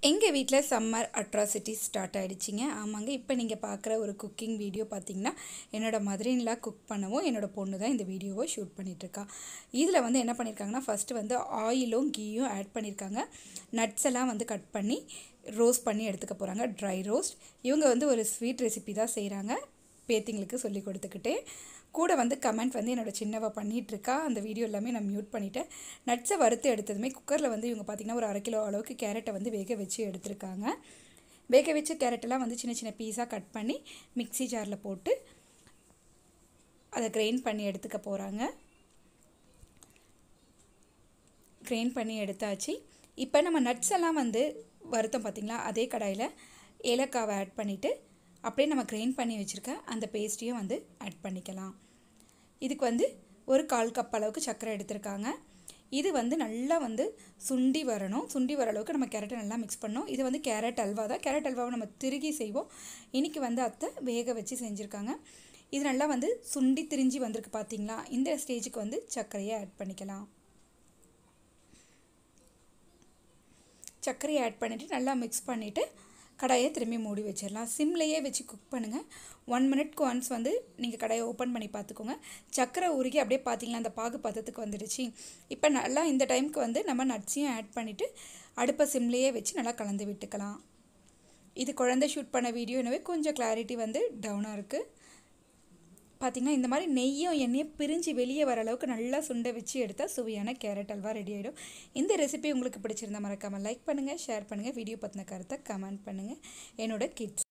எங்கள் வீட்டில் summer atrocity start ஆகிடுச்சிங்க. ஆமாங்க, இப்போ நீங்கள் பார்க்குற ஒரு குக்கிங் வீடியோ பார்த்தீங்கன்னா என்னோடய மதர்-இன்-லா குக் பண்ணவும் என்னோடய பொண்ணு தான் இந்த வீடியோவை ஷூட் பண்ணிகிட்ருக்கா. இதில் வந்து என்ன பண்ணியிருக்காங்கன்னா, ஃபஸ்ட்டு வந்து ஆயிலும் கீயும் ஆட் பண்ணியிருக்காங்க. நட்ஸ் எல்லாம் வந்து கட் பண்ணி ரோஸ்ட் பண்ணி எடுத்துக்க போகிறாங்க, ட்ரை ரோஸ்ட். இவங்க வந்து ஒரு ஸ்வீட் ரெசிபி தான் செய்கிறாங்க, பேத்திங்களுக்கு சொல்லி கொடுத்துக்கிட்டே. கூட வந்து கமெண்ட் வந்து என்னோடய சின்னவ பண்ணிகிட்ருக்கா. அந்த வீடியோ எல்லாமே நான் மியூட் பண்ணிவிட்டேன். நட்ஸை வறுத்து எடுத்ததுமே குக்கரில் வந்து இவங்க பார்த்திங்கன்னா ஒரு 1/2 கிலோ அளவுக்கு கேரட்டை வந்து வேக வச்சு எடுத்துருக்காங்க. வேக வச்ச கேரட்டெல்லாம் வந்து சின்ன சின்ன பீஸாக கட் பண்ணி மிக்ஸி ஜாரில் போட்டு அதை கிரைண்ட் பண்ணி எடுத்துக்க போகிறாங்க. கிரைண்ட் பண்ணி எடுத்தாச்சு. இப்போ நம்ம நட்ஸ் எல்லாம் வந்து வறுத்தோம் பார்த்திங்களா, அதே கடாயில் ஏலக்காவை ஆட் பண்ணிவிட்டு அப்படியே நம்ம கிரைண்ட் பண்ணி வச்சுருக்க அந்த பேஸ்ட்டையும் வந்து ஆட் பண்ணிக்கலாம். இதுக்கு வந்து ஒரு 1/4 கப் அளவுக்கு சர்க்கரை எடுத்திருக்காங்க. இது வந்து நல்லா வந்து சுண்டி வரணும். சுண்டி வர அளவுக்கு நம்ம கேரட்டை நல்லா மிக்ஸ் பண்ணோம். இது வந்து கேரட் அல்வா தான். கேரட் அல்வாவை நம்ம திருகி செய்வோம். இன்றைக்கி வந்து அத்தை வேக வச்சு செஞ்சுருக்காங்க. இது நல்லா வந்து சுண்டி திரிஞ்சு வந்திருக்கு பார்த்திங்களா. இந்த ஸ்டேஜுக்கு வந்து சர்க்கரையை ஆட் பண்ணிக்கலாம். சர்க்கரையை ஆட் பண்ணிவிட்டு நல்லா மிக்ஸ் பண்ணிவிட்டு கடாயை திரும்பி மூடி வச்சிடலாம். சிம்லேயே வச்சு குக் பண்ணுங்கள். 1 மினிட்க்கு ஒன்ஸ் வந்து நீங்கள் கடாயை ஓப்பன் பண்ணி பார்த்துக்கோங்க. சர்க்கரை உருகி அப்படியே பார்த்தீங்கன்னா அந்த பாகு பதத்துக்கு வந்துடுச்சு. இப்போ நல்லா இந்த டைமுக்கு வந்து நம்ம நட்ஸையும் ஆட் பண்ணிவிட்டு அடுப்பை சிம்லேயே வச்சு நல்லா கலந்து விட்டுக்கலாம். இது குழந்தை ஷூட் பண்ண வீடியோ, எனவே கொஞ்சம் கிளாரிட்டி வந்து டவுனாக இருக்குது. பார்த்திங்கன்னா இந்த மாதிரி நெய்யும் எண்ணெயும் பிரிஞ்சு வெளியே வர அளவுக்கு நல்லா சுண்டை வச்சு எடுத்தால் சுவையான கேரட் அல்வா ரெடி ஆகிடும். இந்த ரெசிபி உங்களுக்கு பிடிச்சிருந்தா மறக்காமல் லைக் பண்ணுங்கள், ஷேர் பண்ணுங்கள். வீடியோ பற்றின கருத்தை கமெண்ட் பண்ணுங்கள். என்னோட கிட்ஸ்